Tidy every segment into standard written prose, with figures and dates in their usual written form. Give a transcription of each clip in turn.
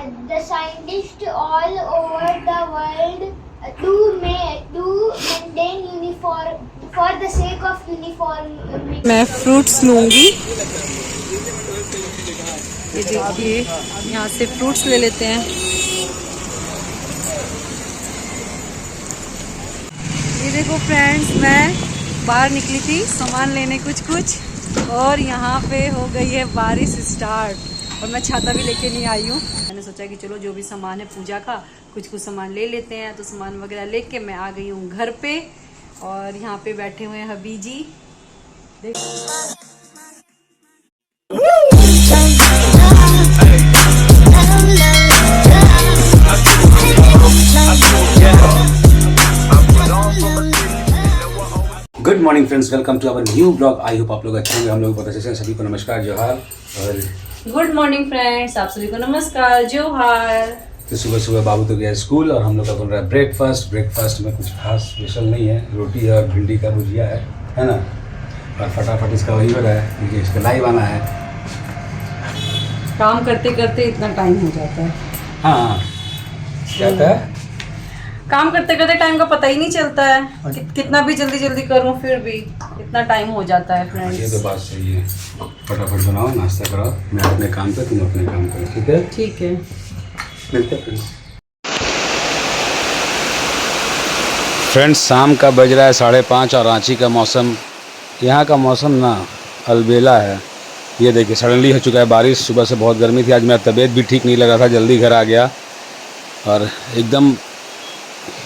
The scientists all over the world do maintain uniform for the sake of uniformity. मैं fruits लूँगी। ये देखिए यहाँ से फ्रूट्स ले लेते हैं। ये देखो फ्रेंड्स, मैं बाहर निकली थी सामान लेने कुछ और यहाँ पे हो गई है बारिश स्टार्ट और मैं छाता भी लेके नहीं आई हूँ। मैंने सोचा कि चलो जो भी सामान है पूजा का कुछ सामान ले लेते हैं, तो सामान वगैरह लेके मैं आ गई हूँ घर पे और यहाँ पे बैठे हुए हैं हबी जी। Good morning friends, welcome to our new blog. I hope आप लोग अच्छे होंगे। हम लोग बहुत अच्छे हैं। सभी को नमस्कार, जोहार। और गुड मॉर्निंग फ्रेंड्स, आप सभी को नमस्कार, जोहार। तो सुबह सुबह बाबू तो गया स्कूल और हम लोग का बन रहा है ब्रेकफास्ट में कुछ खास स्पेशल नहीं है, रोटी और भिंडी का भुजिया है ना। और फटाफट इसका वही हो रहा है क्योंकि इसका लाइव आना है। काम करते करते इतना टाइम हो जाता है। हाँ, क्या है, काम करते करते टाइम का पता ही नहीं चलता है। कितना भी जल्दी जल्दी करूं फिर भी इतना टाइम हो जाता है फ्रेंड्स। ये तो बात सही है। फटाफट बनाओ, नाश्ता कराओ, मैं अपने काम पे, तुम अपने काम करो। ठीक है, ठीक है, मिलते हैं फ्रेंड्स। शाम का बज रहा है 5:30 और रांची का मौसम, यहाँ का मौसम ना अलबेला है। ये देखिए सडनली हो चुका है बारिश। सुबह से बहुत गर्मी थी, आज मेरा तबीयत भी ठीक नहीं लगा था, जल्दी घर आ गया और एकदम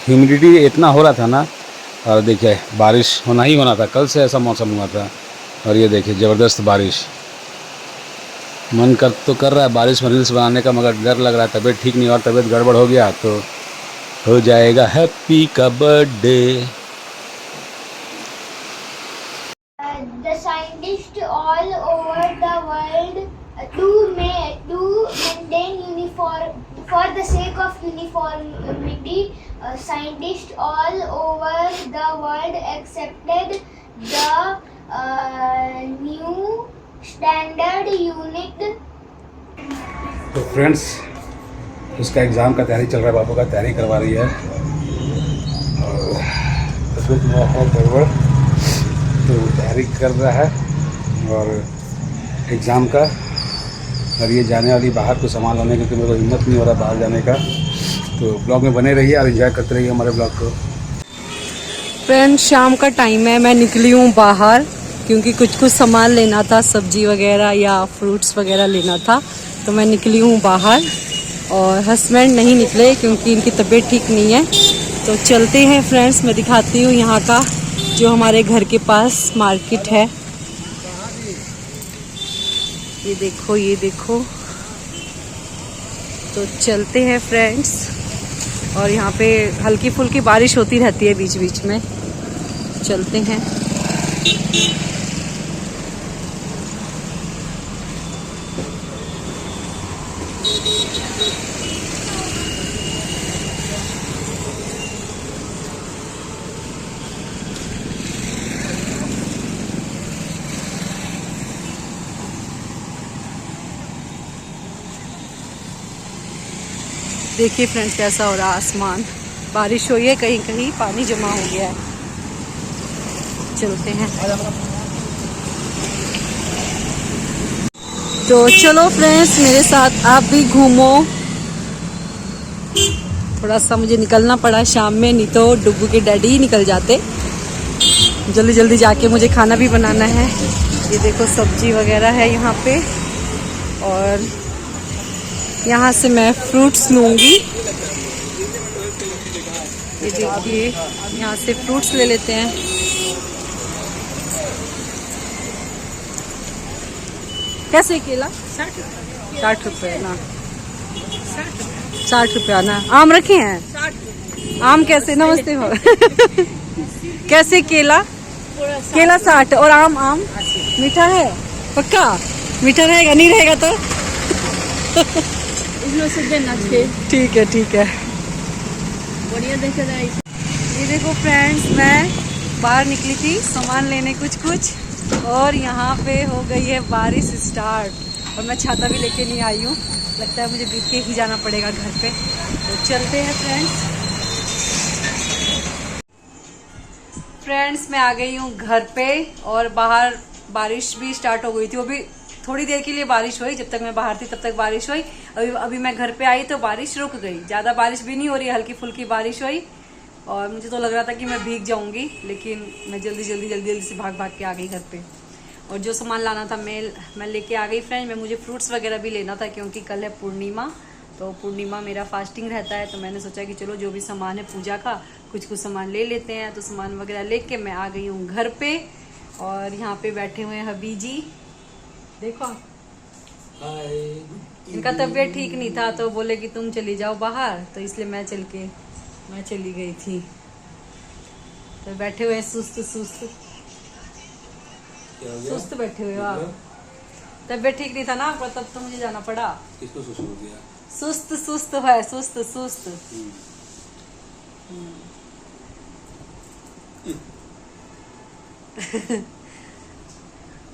ह्यूमिडिटी इतना हो रहा था ना। और देखिए बारिश होना ही होना था, कल से ऐसा मौसम हुआ था और ये देखिए ज़बरदस्त बारिश। मन कर रहा है बारिश में रील्स बनाने का, मगर डर लग रहा है, तबीयत ठीक नहीं और तबीयत गड़बड़ हो गया तो हो जाएगा हैप्पी का birthday. The scientists all over the world do maintain uniform for the sake of uniformity. Scientists all over the world accepted the new standard unit. तो फ्रेंड्स, उसका एग्ज़ाम का तैयारी चल रहा है, बाबू का तैयारी करवा रही है और तबीयत में है गड़बड़, तो तैयारी कर रहा है और एग्ज़ाम का। और ये जाने वाली बाहर को सामान लाने, क्योंकि मेरे को हिम्मत नहीं हो रहा बाहर जाने का। तो ब्लॉग में बने रहिए और एंजॉय करते रहिए हमारे ब्लॉग को। फ्रेंड्स शाम का टाइम है, मैं निकली हूँ बाहर क्योंकि कुछ सामान लेना था, सब्जी वगैरह या फ्रूट्स वगैरह लेना था, तो मैं निकली हूँ बाहर। और हस्बैंड नहीं निकले क्योंकि इनकी तबीयत ठीक नहीं है। तो चलते हैं फ्रेंड्स, मैं दिखाती हूँ यहाँ का जो हमारे घर के पास मार्केट है। ये देखो, ये देखो। तो चलते हैं फ्रेंड्स, और यहाँ पे हल्की फुल्की बारिश होती रहती है बीच बीच में। चलते हैं। देखिए फ्रेंड्स कैसा हो रहा है आसमान, बारिश हुई है, कहीं कहीं पानी जमा हो गया है। चलते हैं। तो चलो फ्रेंड्स मेरे साथ आप भी घूमो। थोड़ा सा मुझे निकलना पड़ा शाम में, नहीं तो डुगू के डैडी ही निकल जाते। जल्दी जल्दी जाके मुझे खाना भी बनाना है। ये देखो सब्जी वगैरह है यहाँ पे, और यहाँ से मैं फ्रूट्स लूँगी। ये देखिए यहाँ से फ्रूट्स ले लेते हैं। कैसे केला? 60 रुपये ना, 60 रुपया ना। आम रखे हैं? आम कैसे? नमस्ते हो। कैसे केला? केला 60 और आम मीठा है? पक्का मीठा रहेगा? नहीं रहेगा तो ठीक है, ठीक है। बढ़िया देखा जाए। ये देखो फ्रेंड्स, मैं बाहर निकली थी सामान लेने कुछ और यहाँ पे हो गई है बारिश स्टार्ट और मैं छाता भी लेके नहीं आई हूँ। लगता है मुझे बीत के ही जाना पड़ेगा घर पे। तो चलते हैं फ्रेंड्स मैं आ गई हूँ घर पे और बाहर बारिश भी स्टार्ट हो गई थी। वो भी थोड़ी देर के लिए बारिश हुई, जब तक मैं बाहर थी तब तक बारिश हुई। अभी मैं घर पे आई तो बारिश रुक गई। ज़्यादा बारिश भी नहीं हो रही, हल्की फुल्की बारिश हुई और मुझे तो लग रहा था कि मैं भीग जाऊंगी, लेकिन मैं जल्दी से भाग के आ गई घर पे। और जो सामान लाना था मैं लेके आ गई फ्रेंड। मुझे फ्रूट्स वगैरह भी लेना था क्योंकि कल है पूर्णिमा, तो पूर्णिमा मेरा फास्टिंग रहता है। तो मैंने सोचा कि चलो जो भी सामान है पूजा का कुछ सामान ले लेते हैं। तो सामान वगैरह लेके मैं आ गई हूँ घर पे और यहाँ पे बैठे हुए हैं हबी जी। देखो इनका तबीयत ठीक नहीं था तो बोले कि तुम चली जाओ बाहर, तो इसलिए मैं चली गई थी। तो बैठे हुए सुस्त बैठे हुए आप। तबीयत ठीक नहीं था ना आपका, तब तो मुझे जाना पड़ा। किसको सुस्त हो गया? सुस्त है सुस्त।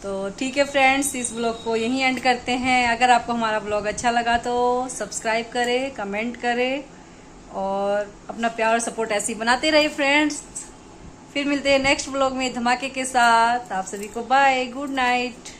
तो ठीक है फ्रेंड्स, इस ब्लॉग को यहीं एंड करते हैं। अगर आपको हमारा ब्लॉग अच्छा लगा तो सब्सक्राइब करें, कमेंट करें और अपना प्यार और सपोर्ट ऐसे ही बनाते रहिए फ्रेंड्स। फिर मिलते हैं नेक्स्ट ब्लॉग में धमाके के साथ। आप सभी को बाय, गुड नाइट।